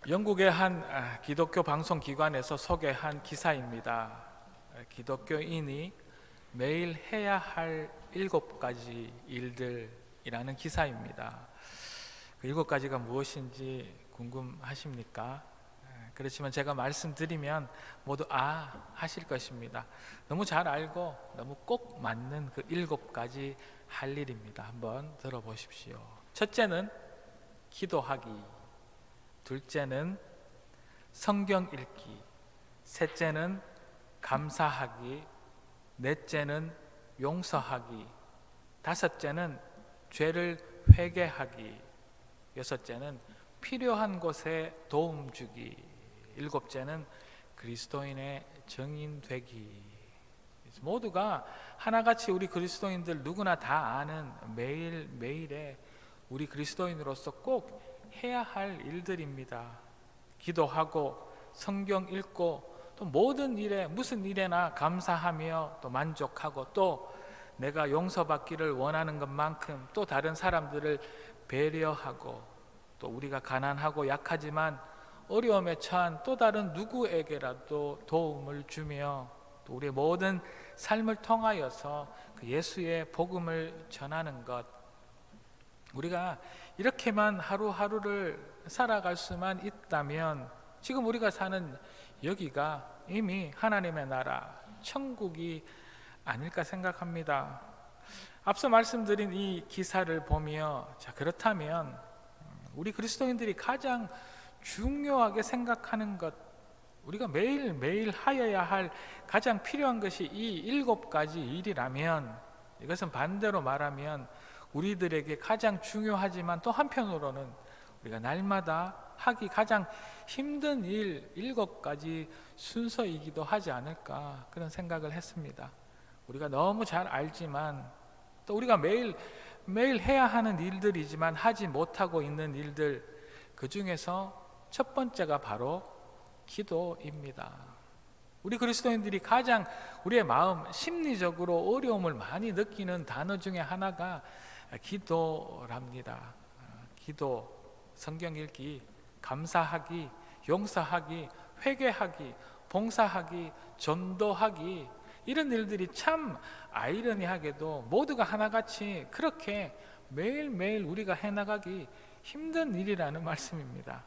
영국의 한 기독교 방송기관에서 소개한 기사입니다. 기독교인이 매일 해야 할 7가지 일들이라는 기사입니다. 그 7가지가 무엇인지 궁금하십니까? 그렇지만 제가 말씀드리면 모두 하실 것입니다. 너무 잘 알고 너무 꼭 맞는 그 7가지 할 일입니다. 한번 들어보십시오. 첫째는 기도하기, 둘째는 성경 읽기, 셋째는 감사하기, 넷째는 용서하기, 다섯째는 죄를 회개하기, 여섯째는 필요한 곳에 도움 주기, 일곱째는 그리스도인의 증인 되기. 모두가 하나같이 우리 그리스도인들 누구나 다 아는 매일매일의 우리 그리스도인으로서 꼭 해야 할 일들입니다. 기도하고 성경 읽고 또 모든 일에 무슨 일에나 감사하며 또 만족하고 또 내가 용서받기를 원하는 것만큼 또 다른 사람들을 배려하고 또 우리가 가난하고 약하지만 어려움에 처한 또 다른 누구에게라도 도움을 주며 또 우리의 모든 삶을 통하여서 그 예수의 복음을 전하는 것, 우리가 이렇게만 하루하루를 살아갈 수만 있다면 지금 우리가 사는 여기가 이미 하나님의 나라, 천국이 아닐까 생각합니다. 앞서 말씀드린 이 기사를 보며 그렇다면 우리 그리스도인들이 가장 중요하게 생각하는 것, 우리가 매일매일 하여야 할 가장 필요한 것이 이 7가지 일이라면, 이것은 반대로 말하면 우리들에게 가장 중요하지만 또 한편으로는 우리가 날마다 하기 가장 힘든 일 7가지 순서이기도 하지 않을까, 그런 생각을 했습니다. 우리가 너무 잘 알지만 또 우리가 매일 해야 하는 일들이지만 하지 못하고 있는 일들, 그 중에서 첫 번째가 바로 기도입니다. 우리 그리스도인들이 가장 우리의 마음, 심리적으로 어려움을 많이 느끼는 단어 중에 하나가 기도랍니다. 기도, 성경 읽기, 감사하기, 용서하기, 회개하기, 봉사하기, 전도하기, 이런 일들이 참 아이러니하게도 모두가 하나같이 그렇게 매일매일 우리가 해나가기 힘든 일이라는 말씀입니다.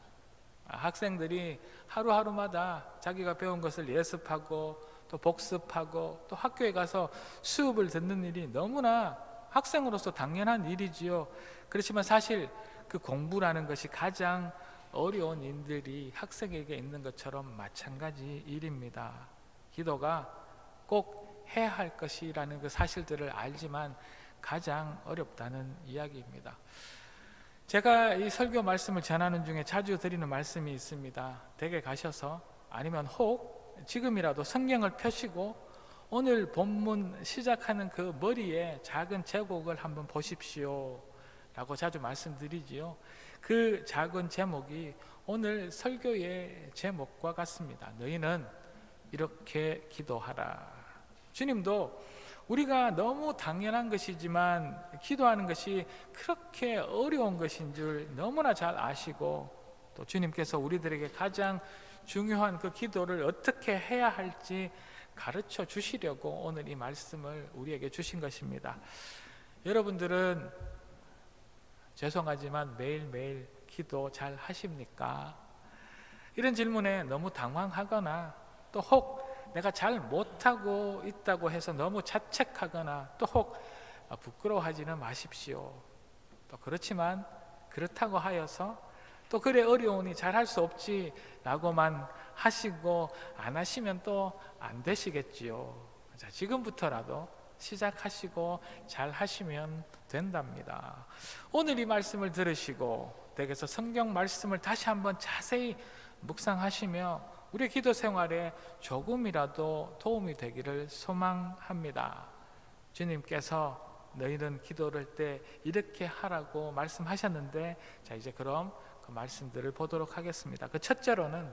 학생들이 하루하루마다 자기가 배운 것을 예습하고 또 복습하고 또 학교에 가서 수업을 듣는 일이 너무나 학생으로서 당연한 일이지요. 그렇지만 사실 그 공부라는 것이 가장 어려운 일들이 학생에게 있는 것처럼 마찬가지 일입니다. 기도가 꼭 해야 할 것이라는 그 사실들을 알지만 가장 어렵다는 이야기입니다. 제가 이 설교 말씀을 전하는 중에 자주 드리는 말씀이 있습니다. 댁에 가셔서 아니면 혹 지금이라도 성경을 펴시고 오늘 본문 시작하는 그 머리에 작은 제목을 한번 보십시오 라고 자주 말씀드리지요. 그 작은 제목이 오늘 설교의 제목과 같습니다. 너희는 이렇게 기도하라. 주님도 우리가 너무 당연한 것이지만 기도하는 것이 그렇게 어려운 것인 줄 너무나 잘 아시고, 또 주님께서 우리들에게 가장 중요한 그 기도를 어떻게 해야 할지 가르쳐 주시려고 오늘 이 말씀을 우리에게 주신 것입니다. 여러분들은 죄송하지만 매일매일 기도 잘 하십니까? 이런 질문에 너무 당황하거나 또 혹 내가 잘 못하고 있다고 해서 너무 자책하거나 또 혹 부끄러워하지는 마십시오. 또 그렇지만 그렇다고 하여서 또 그래 어려우니 잘할 수 없지 라고만 하시고 안 하시면 또 안 되시겠지요. 자, 지금부터라도 시작하시고 잘 하시면 된답니다. 오늘 이 말씀을 들으시고 댁에서 성경 말씀을 다시 한번 자세히 묵상하시며 우리의 기도 생활에 조금이라도 도움이 되기를 소망합니다. 주님께서 너희는 기도를 때 이렇게 하라고 말씀하셨는데, 자 이제 그럼 그 말씀들을 보도록 하겠습니다. 그 첫째로는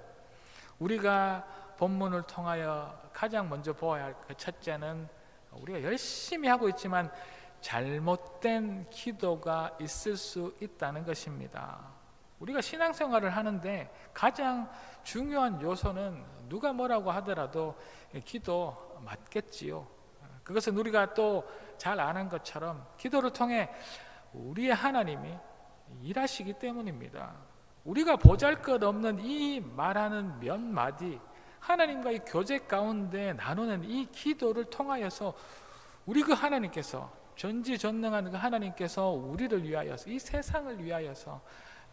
우리가 본문을 통하여 가장 먼저 보아야 할 그 첫째는, 우리가 열심히 하고 있지만 잘못된 기도가 있을 수 있다는 것입니다. 우리가 신앙생활을 하는데 가장 중요한 요소는 누가 뭐라고 하더라도 기도 맞겠지요. 그것은 우리가 또 잘 아는 것처럼 기도를 통해 우리의 하나님이 일하시기 때문입니다. 우리가 보잘것없는 이 말하는 몇 마디, 하나님과의 교제 가운데 나누는 이 기도를 통하여서 우리 그 하나님께서, 전지전능한 그 하나님께서 우리를 위하여서, 이 세상을 위하여서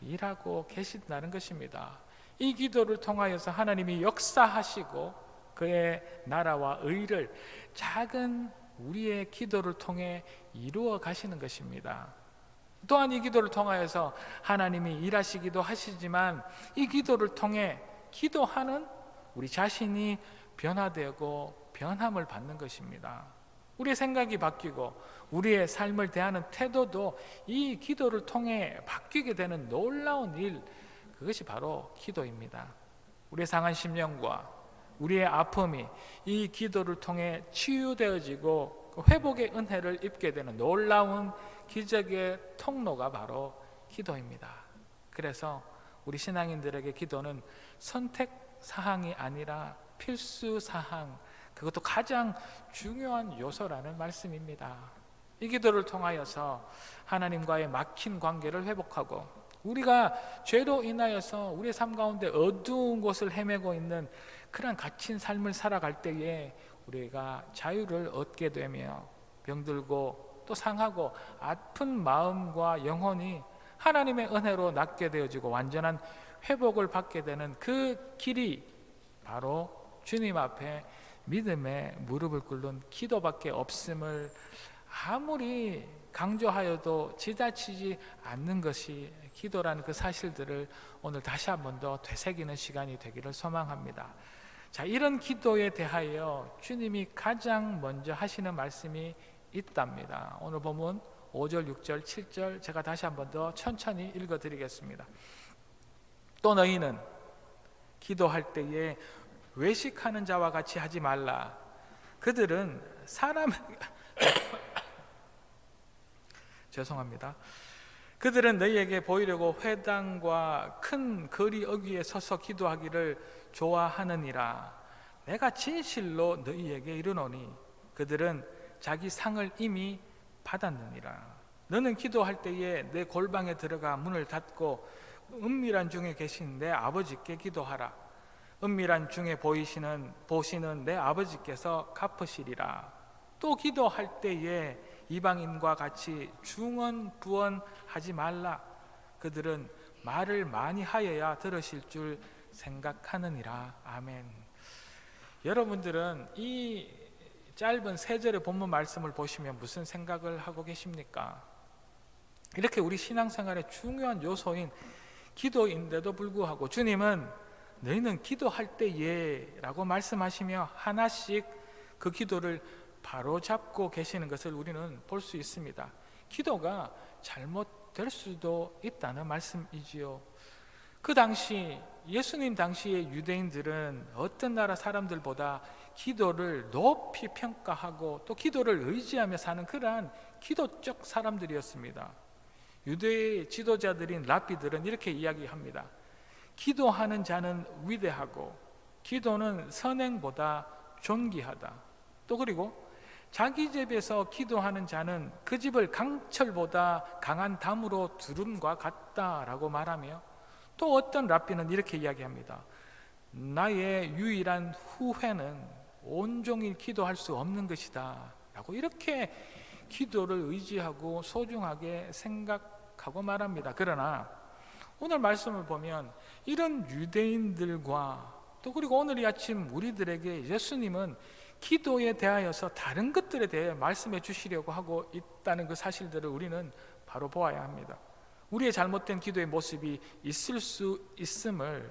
일하고 계신다는 것입니다. 이 기도를 통하여서 하나님이 역사하시고 그의 나라와 의를 작은 우리의 기도를 통해 이루어 가시는 것입니다. 또한 이 기도를 통하여서 하나님이 일하시기도 하시지만 이 기도를 통해 기도하는 우리 자신이 변화되고 변함을 받는 것입니다. 우리의 생각이 바뀌고 우리의 삶을 대하는 태도도 이 기도를 통해 바뀌게 되는 놀라운 일, 그것이 바로 기도입니다. 우리의 상한 심령과 우리의 아픔이 이 기도를 통해 치유되어지고 회복의 은혜를 입게 되는 놀라운 기적의 통로가 바로 기도입니다. 그래서 우리 신앙인들에게 기도는 선택 사항이 아니라 필수 사항, 그것도 가장 중요한 요소라는 말씀입니다. 이 기도를 통하여서 하나님과의 막힌 관계를 회복하고 우리가 죄로 인하여서 우리의 삶 가운데 어두운 곳을 헤매고 있는 그런 갇힌 삶을 살아갈 때에 우리가 자유를 얻게 되며 병들고 또 상하고 아픈 마음과 영혼이 하나님의 은혜로 낫게 되어지고 완전한 회복을 받게 되는 그 길이 바로 주님 앞에 믿음의 무릎을 꿇는 기도밖에 없음을 아무리 강조하여도 지나치지 않는 것이 기도라는 그 사실들을 오늘 다시 한 번 더 되새기는 시간이 되기를 소망합니다. 자, 이런 기도에 대하여 주님이 가장 먼저 하시는 말씀이 있답니다. 오늘 본문 5절, 6절, 7절 제가 다시 한 번 더 천천히 읽어드리겠습니다. 또 너희는 기도할 때에 외식하는 자와 같이 하지 말라. 그들은 죄송합니다. 그들은 너희에게 보이려고 회당과 큰 거리 어귀에 서서 기도하기를 좋아하느니라. 내가 진실로 너희에게 이르노니 그들은 자기 상을 이미 받았느니라. 너는 기도할 때에 내 골방에 들어가 문을 닫고 은밀한 중에 계신 내 아버지께 기도하라. 은밀한 중에 보시는 내 아버지께서 갚으시리라. 또 기도할 때에 이방인과 같이 중언부언하지 말라. 그들은 말을 많이 하여야 들으실 줄 생각하느니라. 아멘. 여러분들은 이 짧은 세 절의 본문 말씀을 보시면 무슨 생각을 하고 계십니까? 이렇게 우리 신앙생활의 중요한 요소인 기도인데도 불구하고 주님은 너희는 기도할 때에 라고 말씀하시며 하나씩 그 기도를 바로잡고 계시는 것을 우리는 볼 수 있습니다. 기도가 잘못될 수도 있다는 말씀이지요. 그 당시 예수님 당시의 유대인들은 어떤 나라 사람들보다 기도를 높이 평가하고 또 기도를 의지하며 사는 그러한 기도적 사람들이었습니다. 유대의 지도자들인 랍비들은 이렇게 이야기합니다. 기도하는 자는 위대하고 기도는 선행보다 존귀하다. 또 그리고 자기 집에서 기도하는 자는 그 집을 강철보다 강한 담으로 두름과 같다라고 말하며 또 어떤 랍비는 이렇게 이야기합니다. 나의 유일한 후회는 온종일 기도할 수 없는 것이다 라고 이렇게 기도를 의지하고 소중하게 생각하고 말합니다. 그러나 오늘 말씀을 보면 이런 유대인들과 또 그리고 오늘 이 아침 우리들에게 예수님은 기도에 대하여서 다른 것들에 대해 말씀해 주시려고 하고 있다는 그 사실들을 우리는 바로 보아야 합니다. 우리의 잘못된 기도의 모습이 있을 수 있음을,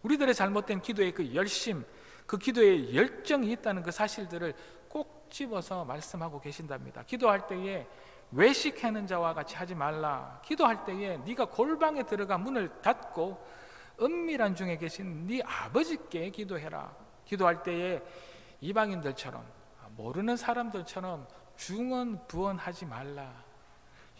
우리들의 잘못된 기도의 그 열심, 그 기도의 열정이 있다는 그 사실들을 꼭 집어서 말씀하고 계신답니다. 기도할 때에 외식하는 자와 같이 하지 말라. 기도할 때에 네가 골방에 들어가 문을 닫고 은밀한 중에 계신 네 아버지께 기도해라. 기도할 때에 이방인들처럼 모르는 사람들처럼 중언부언하지 말라.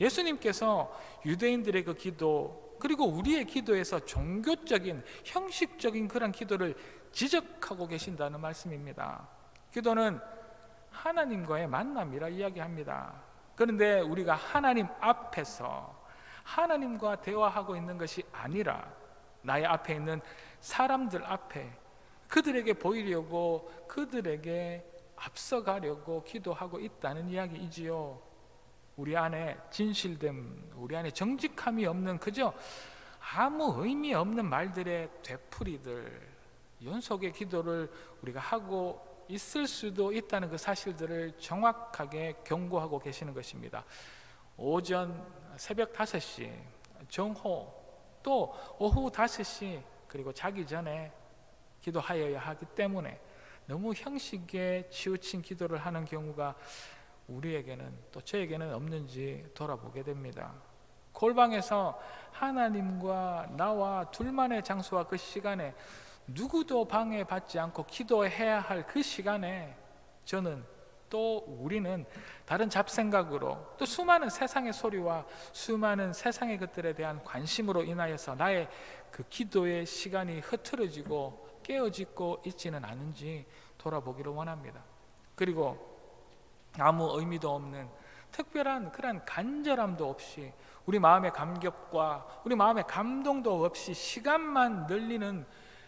예수님께서 유대인들의 그 기도, 그리고 우리의 기도에서 종교적인 형식적인 그런 기도를 지적하고 계신다는 말씀입니다. 기도는 하나님과의 만남이라 이야기합니다. 그런데 우리가 하나님 앞에서 하나님과 대화하고 있는 것이 아니라 나의 앞에 있는 사람들 앞에 그들에게 보이려고, 그들에게 앞서가려고 기도하고 있다는 이야기이지요. 우리 안에 진실됨, 우리 안에 정직함이 없는, 그저 아무 의미 없는 말들의 되풀이들, 연속의 기도를 우리가 하고 있을 수도 있다는 그 사실들을 정확하게 경고하고 계시는 것입니다. 오전 새벽 5시 정호, 또 오후 5시, 그리고 자기 전에 기도하여야 하기 때문에 너무 형식에 치우친 기도를 하는 경우가 우리에게는, 또 저에게는 없는지 돌아보게 됩니다. 골방에서 하나님과 나와 둘만의 장소와 그 시간에 누구도 방해받지 않고 기도해야 할 그 시간에 저는, 또 우리는 다른 잡생각으로, 또 수많은 세상의 소리와 수많은 세상의 것들에 대한 관심으로 인하여서 나의 그 기도의 시간이 흐트러지고 깨어지고 있지는 않은지 돌아보기를 원합니다. 그리고 아무 의미도 없는 특별한 그런 간절함도 없이, 우리 마음의 감격과 우리 마음의 감동도 없이 시간만 늘리는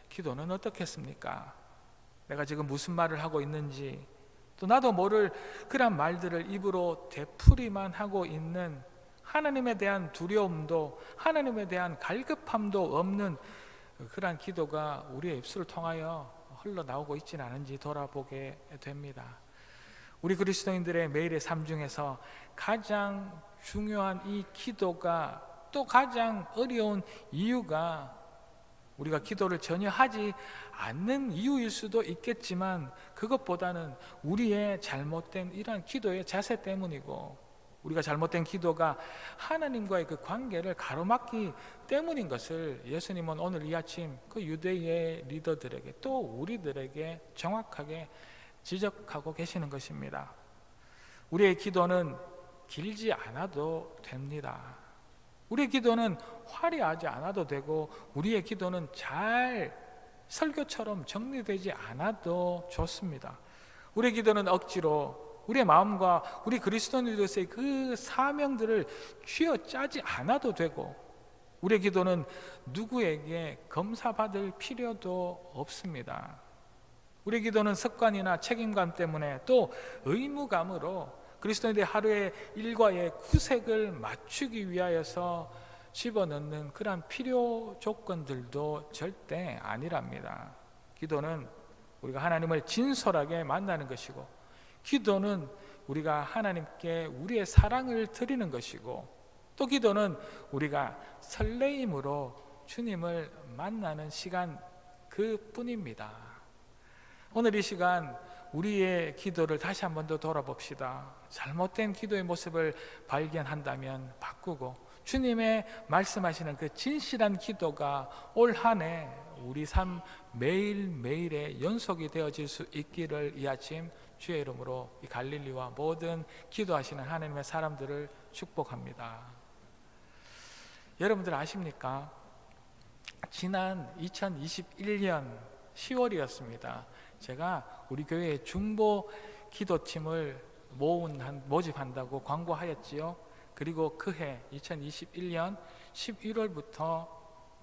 기도는 어떻겠습니까? 내가 지금 무슨 말을 하고 있는지, 또 나도 모를 그런 말들을 입으로 되풀이만 하고 있는, 하나님에 대한 두려움도 하나님에 대한 갈급함도 없는 그러한 기도가 우리의 입술을 통하여 흘러나오고 있지는 않은지 돌아보게 됩니다. 우리 그리스도인들의 매일의 삶 중에서 가장 중요한 이 기도가, 또 가장 어려운 이유가 우리가 기도를 전혀 하지 않는 이유일 수도 있겠지만, 그것보다는 우리의 잘못된 이러한 기도의 자세 때문이고, 우리가 잘못된 기도가 하나님과의 그 관계를 가로막기 때문인 것을 예수님은 오늘 이 아침 그 유대의 리더들에게, 또 우리들에게 정확하게 지적하고 계시는 것입니다. 우리의 기도는 길지 않아도 됩니다. 우리의 기도는 화려하지 않아도 되고, 우리의 기도는 잘 설교처럼 정리되지 않아도 좋습니다. 우리의 기도는 억지로 우리의 마음과 우리 그리스도인으로서의 그 사명들을 쥐어짜지 않아도 되고, 우리의 기도는 누구에게 검사받을 필요도 없습니다. 우리의 기도는 습관이나 책임감 때문에, 또 의무감으로 그리스도인들의 하루의 일과의 구색을 맞추기 위하여서 집어넣는 그러한 필요 조건들도 절대 아니랍니다. 기도는 우리가 하나님을 진솔하게 만나는 것이고, 기도는 우리가 하나님께 우리의 사랑을 드리는 것이고, 또 기도는 우리가 설레임으로 주님을 만나는 시간 그뿐입니다. 오늘 이 시간 우리의 기도를 다시 한 번 더 돌아봅시다. 잘못된 기도의 모습을 발견한다면 바꾸고, 주님의 말씀하시는 그 진실한 기도가 올 한 해 우리 삶 매일매일의 연속이 되어질 수 있기를 이 아침 주의 이름으로 이 갈릴리와 모든 기도하시는 하나님의 사람들을 축복합니다. 여러분들 아십니까? 지난 2021년 10월이었습니다. 제가 우리 교회의 중보 기도팀을 모집한다고 광고하였지요. 그리고 그해 2021년 11월부터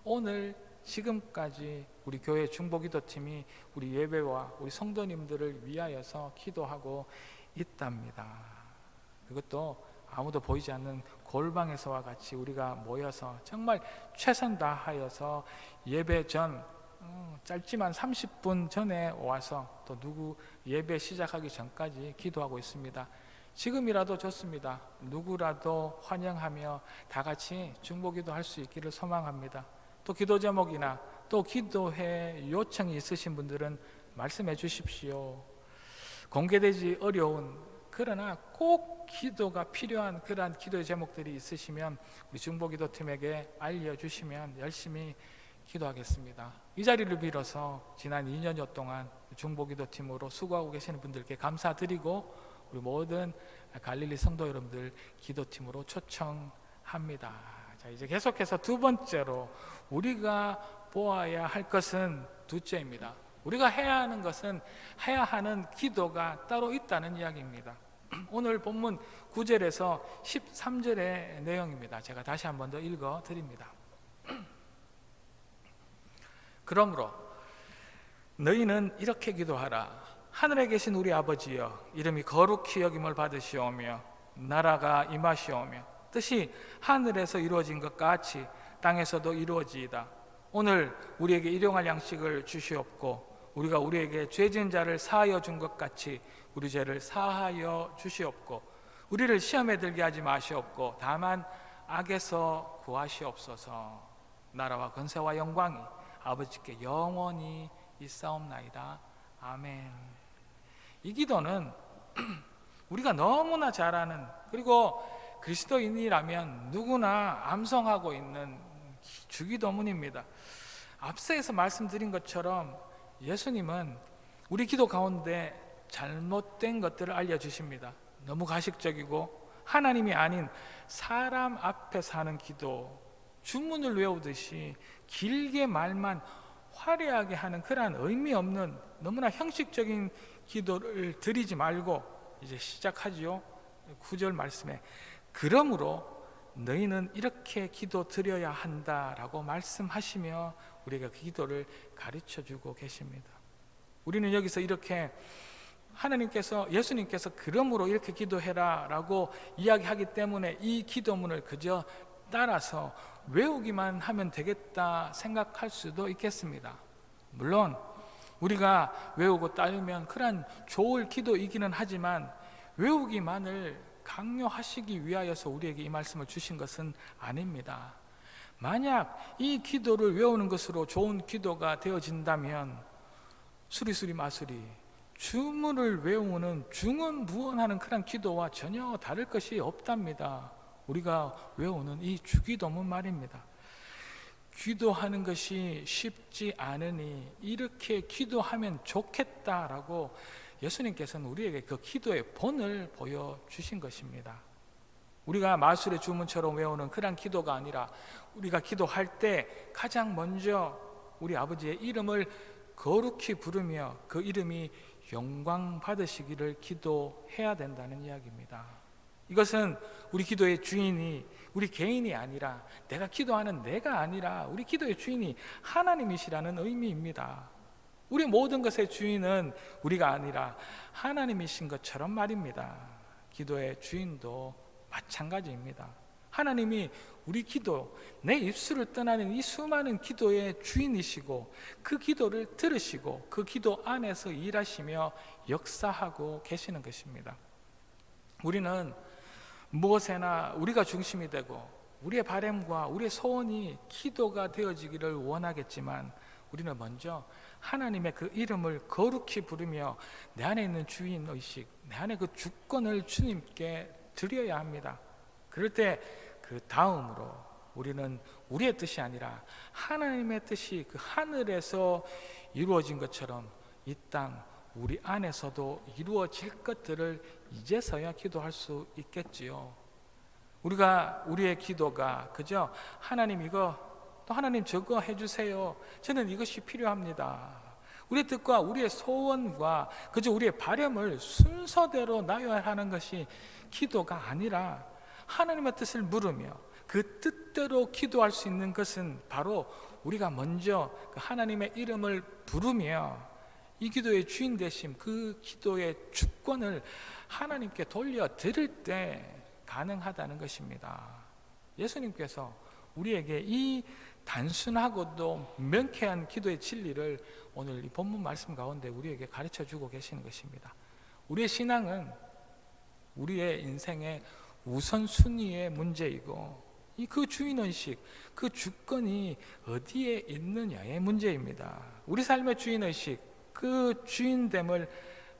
오늘 지금까지 우리 교회 중보 기도팀이 우리 예배와 우리 성도님들을 위하여서 기도하고 있답니다. 그것도 아무도 보이지 않는 골방에서와 같이 우리가 모여서 정말 최선 다하여서 예배 전 짧지만 30분 전에 와서 또 누구 예배 시작하기 전까지 기도하고 있습니다. 지금이라도 좋습니다. 누구라도 환영하며 다 같이 중보기도 할 수 있기를 소망합니다. 또 기도 제목이나 또 기도회 요청이 있으신 분들은 말씀해 주십시오. 공개되지 어려운, 그러나 꼭 기도가 필요한 그러한 기도의 제목들이 있으시면 우리 중보기도팀에게 알려주시면 열심히 기도하겠습니다. 이 자리를 빌어서 지난 2년여 동안 중보기도팀으로 수고하고 계시는 분들께 감사드리고, 우리 모든 갈릴리 성도 여러분들 기도팀으로 초청합니다. 자, 이제 계속해서 두 번째로 우리가 보아야 할 것은 둘째입니다. 우리가 해야 하는 것은 해야 하는 기도가 따로 있다는 이야기입니다. 오늘 본문 9절에서 13절의 내용입니다. 제가 다시 한 번 더 읽어 드립니다. 그러므로 너희는 이렇게 기도하라. 하늘에 계신 우리 아버지여, 이름이 거룩히 여김을 받으시오며 나라가 임하시오며 뜻이 하늘에서 이루어진 것 같이 땅에서도 이루어지이다. 오늘 우리에게 일용할 양식을 주시옵고 우리가 우리에게 죄 지은 자를 사하여 준 것 같이 우리 죄를 사하여 주시옵고 우리를 시험에 들게 하지 마시옵고 다만 악에서 구하시옵소서. 나라와 권세와 영광이 아버지께 영원히 있사옵나이다. 아멘. 이 기도는 우리가 너무나 잘 아는, 그리고 그리스도인이라면 누구나 암송하고 있는 주기도문입니다. 앞서에서 말씀드린 것처럼 예수님은 우리 기도 가운데 잘못된 것들을 알려주십니다. 너무 가식적이고 하나님이 아닌 사람 앞에서 하는 기도, 주문을 외우듯이 길게 말만 화려하게 하는 그러한 의미 없는 너무나 형식적인 기도를 드리지 말고 이제 시작하지요. 9절 말씀에 그러므로 너희는 이렇게 기도 드려야 한다라고 말씀하시며 우리가 그 기도를 가르쳐주고 계십니다. 우리는 여기서 이렇게 예수님께서 그러므로 이렇게 기도해라 라고 이야기하기 때문에 이 기도문을 그저 따라서 외우기만 하면 되겠다 생각할 수도 있겠습니다. 물론 우리가 외우고 따르면 그런 좋을 기도이기는 하지만 외우기만을 강요하시기 위하여서 우리에게 이 말씀을 주신 것은 아닙니다. 만약 이 기도를 외우는 것으로 좋은 기도가 되어진다면 수리수리 마수리 주문을 외우는 중언부언하는 그런 기도와 전혀 다를 것이 없답니다. 우리가 외우는 이 주기도문 말입니다. 기도하는 것이 쉽지 않으니 이렇게 기도하면 좋겠다라고 예수님께서는 우리에게 그 기도의 본을 보여주신 것입니다. 우리가 마술의 주문처럼 외우는 그런 기도가 아니라 우리가 기도할 때 가장 먼저 우리 아버지의 이름을 거룩히 부르며 그 이름이 영광 받으시기를 기도해야 된다는 이야기입니다. 이것은 우리 기도의 주인이 우리 개인이 아니라 내가 기도하는 내가 아니라 우리 기도의 주인이 하나님이시라는 의미입니다. 우리 모든 것의 주인은 우리가 아니라 하나님이신 것처럼 말입니다. 기도의 주인도 마찬가지입니다. 하나님이 우리 기도, 내 입술을 떠나는 이 수많은 기도의 주인이시고 그 기도를 들으시고 그 기도 안에서 일하시며 역사하고 계시는 것입니다. 우리는 무엇에나 우리가 중심이 되고 우리의 바람과 우리의 소원이 기도가 되어지기를 원하겠지만 우리는 먼저 하나님의 그 이름을 거룩히 부르며 내 안에 있는 주인의식, 내 안에 그 주권을 주님께 드려야 합니다. 그럴 때 그 다음으로 우리는 우리의 뜻이 아니라 하나님의 뜻이 그 하늘에서 이루어진 것처럼 이 땅 우리 안에서도 이루어질 것들을 이제서야 기도할 수 있겠지요. 우리의 기도가 그저 하나님 이거 또 하나님 저거 해주세요, 저는 이것이 필요합니다, 우리의 뜻과 우리의 소원과 그저 우리의 바람을 순서대로 나열하는 것이 기도가 아니라 하나님의 뜻을 물으며 그 뜻대로 기도할 수 있는 것은 바로 우리가 먼저 그 하나님의 이름을 부르며 이 기도의 주인 되심, 그 기도의 주권을 하나님께 돌려드릴 때 가능하다는 것입니다. 예수님께서 우리에게 이 단순하고도 명쾌한 기도의 진리를 오늘 이 본문 말씀 가운데 우리에게 가르쳐주고 계시는 것입니다. 우리의 신앙은 우리의 인생의 우선순위의 문제이고 그 주인의식, 그 주권이 어디에 있느냐의 문제입니다. 우리 삶의 주인의식, 그 주인됨을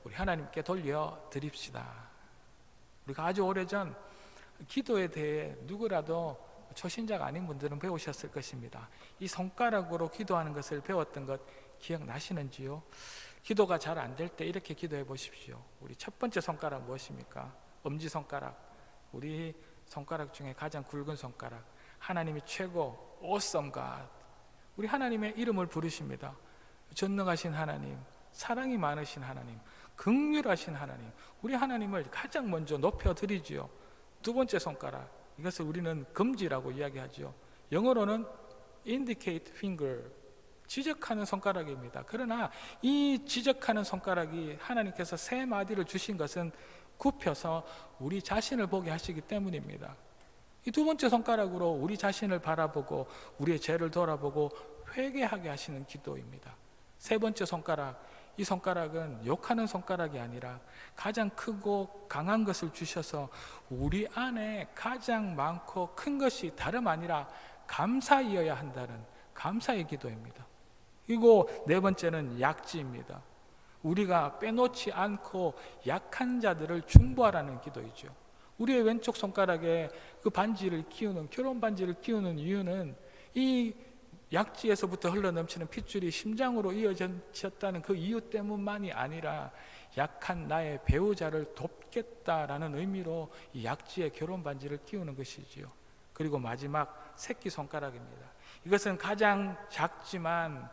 우리 하나님께 돌려드립시다. 우리가 아주 오래전 기도에 대해 누구라도 초신자가 아닌 분들은 배우셨을 것입니다. 이 손가락으로 기도하는 것을 배웠던 것 기억나시는지요? 기도가 잘 안 될 때 이렇게 기도해 보십시오. 우리 첫 번째 손가락 무엇입니까? 엄지손가락. 우리 손가락 중에 가장 굵은 손가락. 하나님이 최고, awesome God. 우리 하나님의 이름을 부르십니다. 전능하신 하나님, 사랑이 많으신 하나님, 긍휼하신 하나님, 우리 하나님을 가장 먼저 높여드리지요. 두 번째 손가락, 이것을 우리는 금지라고 이야기하죠. 영어로는 indicate finger, 지적하는 손가락입니다. 그러나 이 지적하는 손가락이 하나님께서 세 마디를 주신 것은 굽혀서 우리 자신을 보게 하시기 때문입니다. 이 두 번째 손가락으로 우리 자신을 바라보고 우리의 죄를 돌아보고 회개하게 하시는 기도입니다. 세 번째 손가락, 이 손가락은 욕하는 손가락이 아니라 가장 크고 강한 것을 주셔서 우리 안에 가장 많고 큰 것이 다름 아니라 감사이어야 한다는 감사의 기도입니다. 그리고 네 번째는 약지입니다. 우리가 빼놓지 않고 약한 자들을 중보하라는 기도이죠. 우리의 왼쪽 손가락에 그 반지를 끼우는, 결혼 반지를 끼우는 이유는 이 약지에서부터 흘러넘치는 핏줄이 심장으로 이어졌다는 그 이유 때문만이 아니라 약한 나의 배우자를 돕겠다라는 의미로 이 약지에 결혼 반지를 끼우는 것이지요. 그리고 마지막 새끼손가락입니다. 이것은 가장 작지만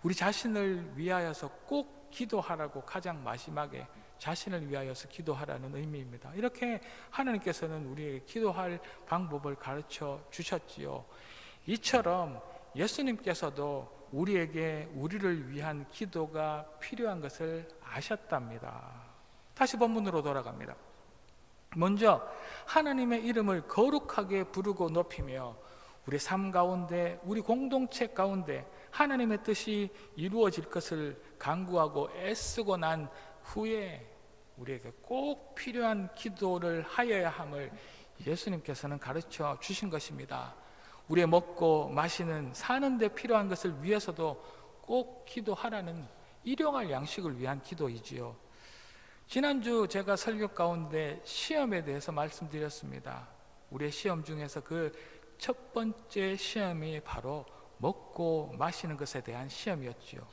우리 자신을 위하여서 꼭 기도하라고 가장 마지막에 자신을 위하여서 기도하라는 의미입니다. 이렇게 하나님께서는 우리에게 기도할 방법을 가르쳐 주셨지요. 이처럼 예수님께서도 우리에게 우리를 위한 기도가 필요한 것을 아셨답니다. 다시 본문으로 돌아갑니다. 먼저 하나님의 이름을 거룩하게 부르고 높이며 우리 삶 가운데, 우리 공동체 가운데 하나님의 뜻이 이루어질 것을 간구하고 애쓰고 난 후에 우리에게 꼭 필요한 기도를 하여야 함을 예수님께서는 가르쳐 주신 것입니다. 우리의 먹고 마시는 사는 데 필요한 것을 위해서도 꼭 기도하라는 일용할 양식을 위한 기도이지요. 지난주 제가 설교 가운데 시험에 대해서 말씀드렸습니다. 우리의 시험 중에서 그 첫 번째 시험이 바로 먹고 마시는 것에 대한 시험이었지요.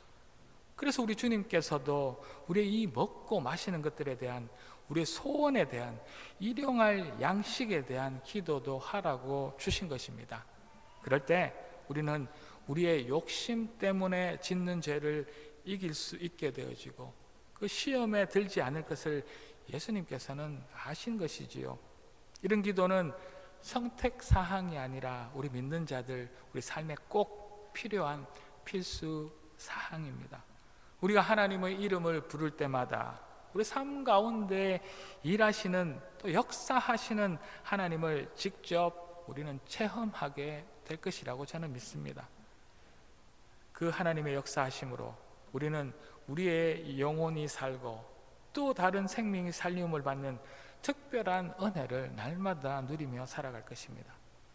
그래서 우리 주님께서도 우리의 이 먹고 마시는 것들에 대한, 우리의 소원에 대한, 일용할 양식에 대한 기도도 하라고 주신 것입니다. 그럴 때 우리는 우리의 욕심 때문에 짓는 죄를 이길 수 있게 되어지고 그 시험에 들지 않을 것을 예수님께서는 아신 것이지요. 이런 기도는 선택사항이 아니라 우리 믿는 자들, 우리 삶에 꼭 필요한 필수 사항입니다. 우리가 하나님의 이름을 부를 때마다 우리 삶 가운데 일하시는, 또 역사하시는 하나님을 직접 우리는 체험하게 될 것이라고 저는 믿습니다. 그 하나님의 역사하심으로 우리는 우리의 영혼이 살고 또 다른 생명이 살림을 받는 특별한 은혜를 날마다 누리며 살아갈 것입니다.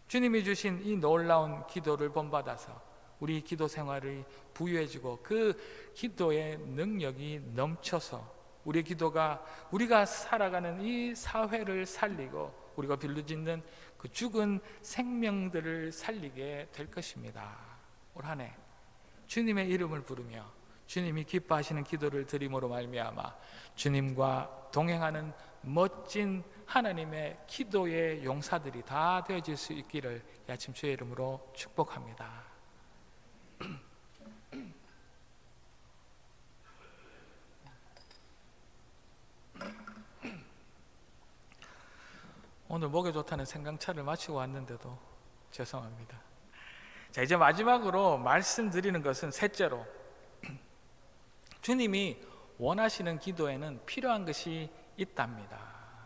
주님이 주신 이 놀라운 기도를 본받아서 우리 기도 생활이 부유해지고 그 기도의 능력이 넘쳐서 우리 기도가 우리가 살아가는 이 사회를 살리고 우리가 빌려짓는 그 죽은 생명들을 살리게 될 것입니다. 올 한 해 주님의 이름을 부르며 주님이 기뻐하시는 기도를 드림으로 말미암아 주님과 동행하는 멋진 하나님의 기도의 용사들이 다 되어질 수 있기를 아침 주의 이름으로 축복합니다. 오늘 목에 좋다는 생강차를 마치고 왔는데도 죄송합니다. 자, 이제 마지막으로 말씀드리는 것은 셋째로, 주님이 원하시는 기도에는 필요한 것이 있답니다.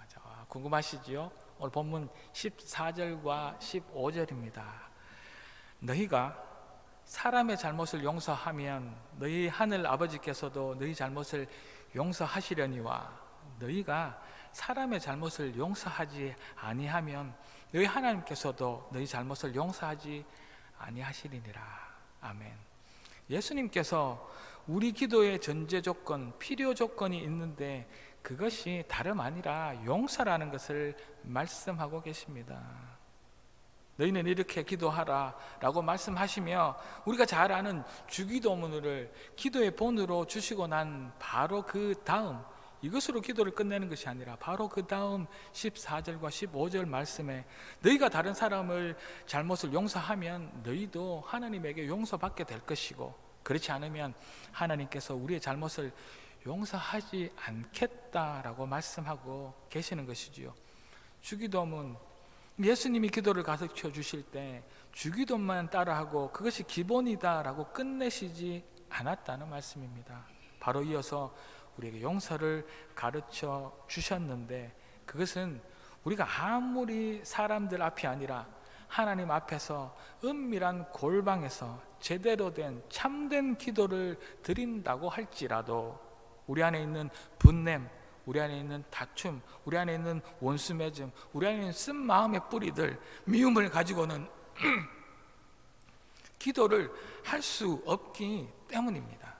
자, 궁금하시지요? 오늘 본문 14절과 15절입니다. 너희가 사람의 잘못을 용서하면 너희 하늘 아버지께서도 너희 잘못을 용서하시려니와 너희가 사람의 잘못을 용서하지 아니하면 너희 하나님께서도 너희 잘못을 용서하지 아니하시리니라. 아멘. 예수님께서 우리 기도의 전제 조건, 필요 조건이 있는데 그것이 다름 아니라 용서라는 것을 말씀하고 계십니다. 너희는 이렇게 기도하라 라고 말씀하시며 우리가 잘 아는 주기도문을 기도의 본으로 주시고 난 바로 그 다음 이것으로 기도를 끝내는 것이 아니라 바로 그 다음 14절과 15절 말씀에 너희가 다른 사람을 잘못을 용서하면 너희도 하나님에게 용서받게 될 것이고 그렇지 않으면 하나님께서 우리의 잘못을 용서하지 않겠다라고 말씀하고 계시는 것이지요. 주기도문, 예수님이 기도를 가르쳐 주실 때 주기도만 따라하고 그것이 기본이다라고 끝내시지 않았다는 말씀입니다. 바로 이어서 우리에게 용서를 가르쳐 주셨는데 그것은 우리가 아무리 사람들 앞이 아니라 하나님 앞에서 은밀한 골방에서 제대로 된 참된 기도를 드린다고 할지라도 우리 안에 있는 분냄, 우리 안에 있는 다툼, 우리 안에 있는 원수 맺음, 우리 안에 있는 쓴 마음의 뿌리들, 미움을 가지고는 기도를 할 수 없기 때문입니다.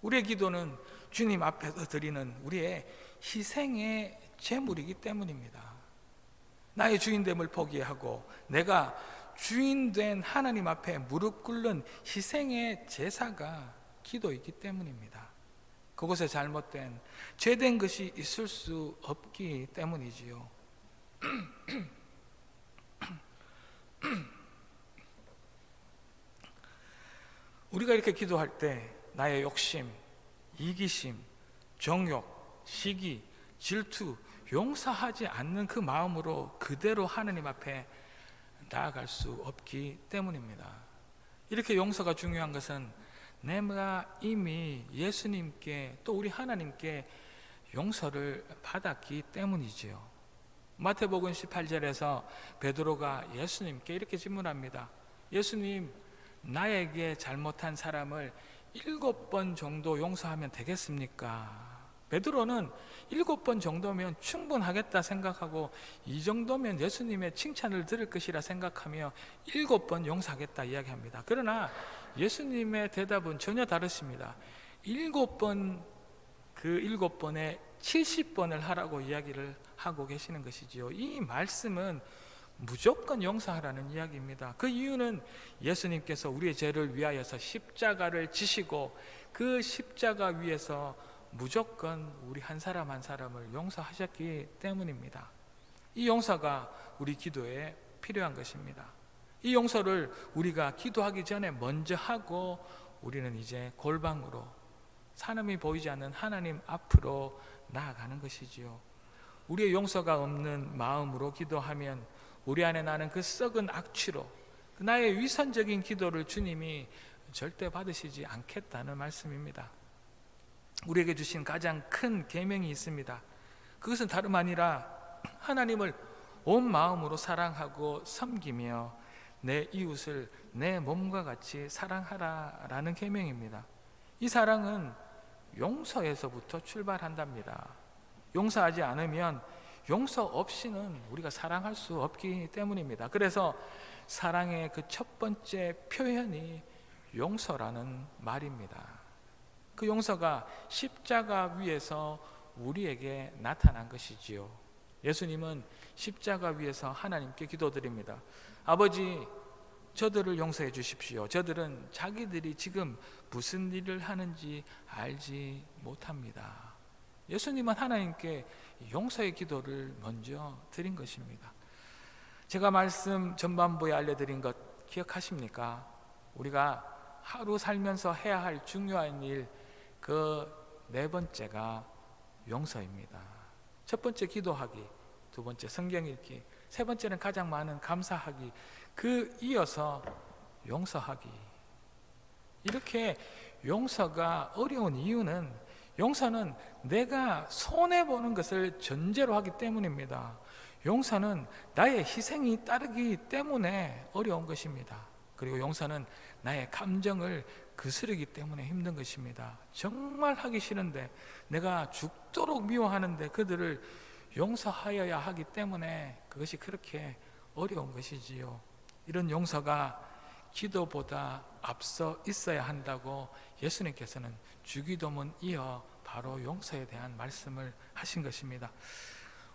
우리의 기도는 주님 앞에서 드리는 우리의 희생의 제물이기 때문입니다. 나의 주인됨을 포기하고 내가 주인된 하나님 앞에 무릎 꿇는 희생의 제사가 기도이기 때문입니다. 그곳에 잘못된 죄된 것이 있을 수 없기 때문이지요. 우리가 이렇게 기도할 때 나의 욕심, 이기심, 정욕, 시기, 질투 용서하지 않는 그 마음으로 그대로 하나님 앞에 나아갈 수 없기 때문입니다. 이렇게 용서가 중요한 것은 내가 이미 예수님께 또 우리 하나님께 용서를 받았기 때문이지요. 마태복음 18절에서 베드로가 예수님께 이렇게 질문합니다. 예수님, 나에게 잘못한 사람을 7번 정도 용서하면 되겠습니까? 베드로는 7번 정도면 충분하겠다 생각하고 이 정도면 예수님의 칭찬을 들을 것이라 생각하며 7번 용서하겠다 이야기합니다. 그러나 예수님의 대답은 전혀 다르십니다. 7번, 그 7번에 70번을 하라고 이야기를 하고 계시는 것이지요. 이 말씀은 무조건 용서하라는 이야기입니다. 그 이유는 예수님께서 우리의 죄를 위하여서 십자가를 지시고 그 십자가 위에서 무조건 우리 한 사람 한 사람을 용서하셨기 때문입니다. 이 용서가 우리 기도에 필요한 것입니다. 이 용서를 우리가 기도하기 전에 먼저 하고 우리는 이제 골방으로 사람이 보이지 않는 하나님 앞으로 나아가는 것이지요. 우리의 용서가 없는 마음으로 기도하면 우리 안에 나는 그 썩은 악취로 나의 위선적인 기도를 주님이 절대 받으시지 않겠다는 말씀입니다. 우리에게 주신 가장 큰 계명이 있습니다. 그것은 다름 아니라 하나님을 온 마음으로 사랑하고 섬기며 내 이웃을 내 몸과 같이 사랑하라라는 계명입니다. 이 사랑은 용서에서부터 출발한답니다. 용서하지 않으면 용서 없이는 우리가 사랑할 수 없기 때문입니다. 그래서 사랑의 그 첫 번째 표현이 용서라는 말입니다. 그 용서가 십자가 위에서 우리에게 나타난 것이지요. 예수님은 십자가 위에서 하나님께 기도드립니다. 아버지, 저들을 용서해 주십시오. 저들은 자기들이 지금 무슨 일을 하는지 알지 못합니다. 예수님은 하나님께 용서의 기도를 먼저 드린 것입니다. 제가 말씀 전반부에 알려드린 것 기억하십니까? 우리가 하루 살면서 해야 할 중요한 일, 그 4번째가 용서입니다. 첫 번째 기도하기, 두 번째 성경 읽기, 세 번째는 가장 많은 감사하기, 그 이어서 용서하기. 이렇게 용서가 어려운 이유는 용서는 내가 손해보는 것을 전제로 하기 때문입니다. 용서는 나의 희생이 따르기 때문에 어려운 것입니다. 그리고 용서는 나의 감정을 거스르기 때문에 힘든 것입니다. 정말 하기 싫은데 내가 죽도록 미워하는데 그들을 용서하여야 하기 때문에 그것이 그렇게 어려운 것이지요. 이런 용서가 기도보다 앞서 있어야 한다고 예수님께서는 주기도문 이어 바로 용서에 대한 말씀을 하신 것입니다.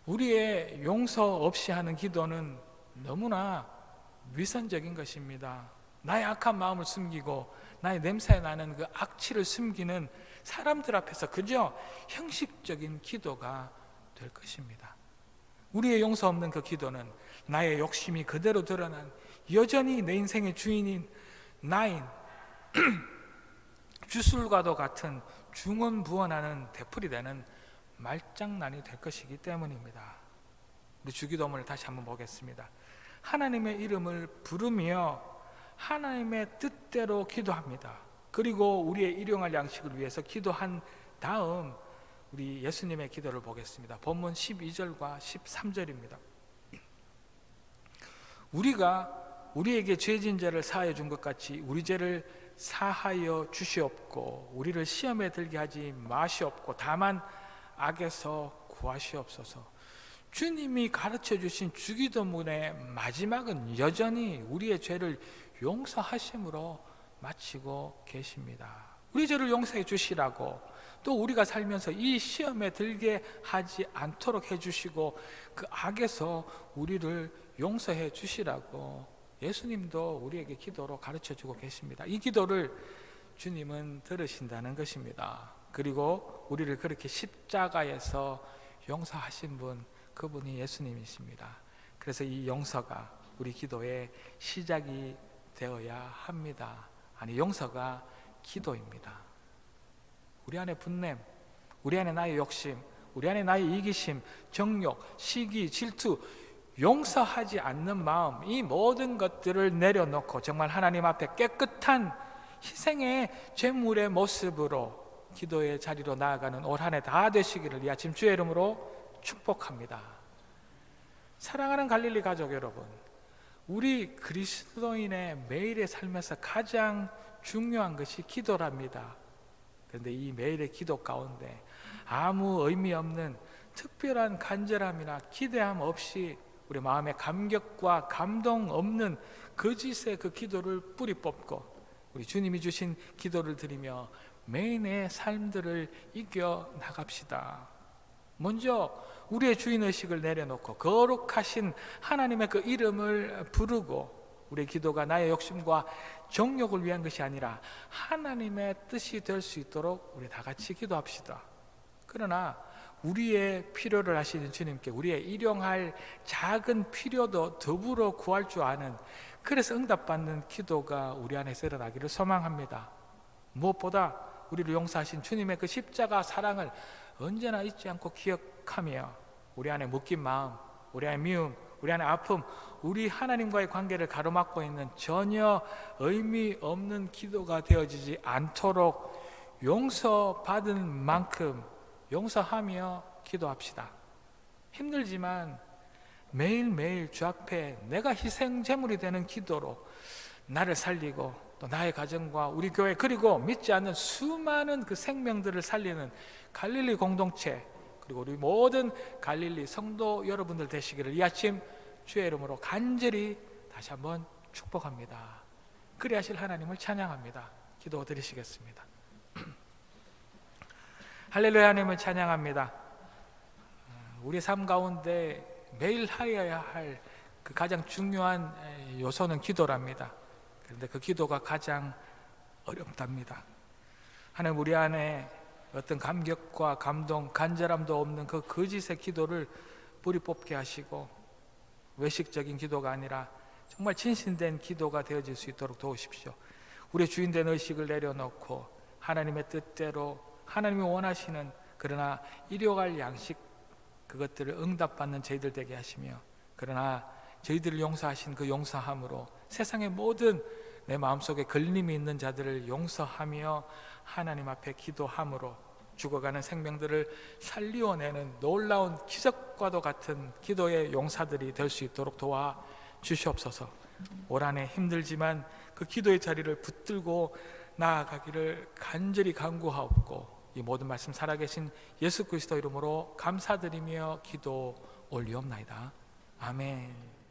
우리의 용서 없이 하는 기도는 너무나 위선적인 것입니다. 나의 악한 마음을 숨기고 나의 냄새 나는 그 악취를 숨기는 사람들 앞에서 그저 형식적인 기도가 될 것입니다. 우리의 용서 없는 그 기도는 나의 욕심이 그대로 드러난, 여전히 내 인생의 주인인 나인 주술과도 같은 중언부언하는 되풀이 되는 말장난이 될 것이기 때문입니다. 우리 주기도문을 다시 한번 보겠습니다. 하나님의 이름을 부르며 하나님의 뜻대로 기도합니다. 그리고 우리의 일용할 양식을 위해서 기도한 다음 우리 예수님의 기도를 보겠습니다. 본문 12절과 13절입니다. 우리가 우리에게 죄진 죄를 사하여 준 것 같이 우리 죄를 사하여 주시옵고 우리를 시험에 들게 하지 마시옵고 다만 악에서 구하시옵소서. 주님이 가르쳐 주신 주기도문의 마지막은 여전히 우리의 죄를 용서하심으로 마치고 계십니다. 우리 죄를 용서해 주시라고, 또 우리가 살면서 이 시험에 들게 하지 않도록 해주시고 그 악에서 우리를 용서해 주시라고 예수님도 우리에게 기도로 가르쳐 주고 계십니다. 이 기도를 주님은 들으신다는 것입니다. 그리고 우리를 그렇게 십자가에서 용서하신 분, 그분이 예수님이십니다. 그래서 이 용서가 우리 기도의 시작이 되어야 합니다. 아니, 용서가 기도입니다. 우리 안에 분냄, 우리 안에 나의 욕심, 우리 안에 나의 이기심, 정욕, 시기, 질투, 용서하지 않는 마음, 이 모든 것들을 내려놓고 정말 하나님 앞에 깨끗한 희생의 제물의 모습으로 기도의 자리로 나아가는 올 한 해 다 되시기를 이 아침 주의 이름으로 축복합니다. 사랑하는 갈릴리 가족 여러분, 우리 그리스도인의 매일의 삶에서 가장 중요한 것이 기도랍니다. 그런데 이 매일의 기도 가운데 아무 의미 없는 특별한 간절함이나 기대함 없이 우리 마음에 감격과 감동 없는 거짓의 그 기도를 뿌리 뽑고 우리 주님이 주신 기도를 드리며 매일의 삶들을 이겨 나갑시다. 먼저 우리의 주인의식을 내려놓고 거룩하신 하나님의 그 이름을 부르고, 우리의 기도가 나의 욕심과 정욕을 위한 것이 아니라 하나님의 뜻이 될 수 있도록 우리 다 같이 기도합시다. 그러나 우리의 필요를 아시는 주님께 우리의 일용할 작은 필요도 더불어 구할 줄 아는, 그래서 응답받는 기도가 우리 안에서 일어나기를 소망합니다. 무엇보다 우리를 용서하신 주님의 그 십자가 사랑을 언제나 잊지 않고 기억하며 우리 안에 묶인 마음, 우리 안에 미움, 우리 안에 아픔, 우리 하나님과의 관계를 가로막고 있는 전혀 의미 없는 기도가 되어지지 않도록 용서받은 만큼 용서하며 기도합시다. 힘들지만 매일매일 주 앞에 내가 희생제물이 되는 기도로 나를 살리고 또 나의 가정과 우리 교회, 그리고 믿지 않는 수많은 그 생명들을 살리는 갈릴리 공동체, 그리고 우리 모든 갈릴리 성도 여러분들 되시기를 이 아침 주의 이름으로 간절히 다시 한번 축복합니다. 그리하실 하나님을 찬양합니다. 기도 드리시겠습니다. 할렐루야. 하나님을 찬양합니다. 우리 삶 가운데 매일 하여야 할 그 가장 중요한 요소는 기도랍니다. 그런데 그 기도가 가장 어렵답니다. 하나님, 우리 안에 어떤 감격과 감동, 간절함도 없는 그 거짓의 기도를 뿌리 뽑게 하시고 외식적인 기도가 아니라 정말 진실된 기도가 되어질 수 있도록 도우십시오. 우리의 주인된 의식을 내려놓고 하나님의 뜻대로 하나님이 원하시는, 그러나 일용할 양식, 그것들을 응답받는 저희들 되게 하시며, 그러나 저희들을 용서하신 그 용서함으로 세상의 모든 내 마음속에 걸림이 있는 자들을 용서하며 하나님 앞에 기도함으로 죽어가는 생명들을 살리어내는 놀라운 기적과도 같은 기도의 용사들이 될 수 있도록 도와 주시옵소서. 올 한 해 힘들지만 그 기도의 자리를 붙들고 나아가기를 간절히 간구하옵고, 이 모든 말씀 살아계신 예수 그리스도 이름으로 감사드리며 기도 올리옵나이다. 아멘.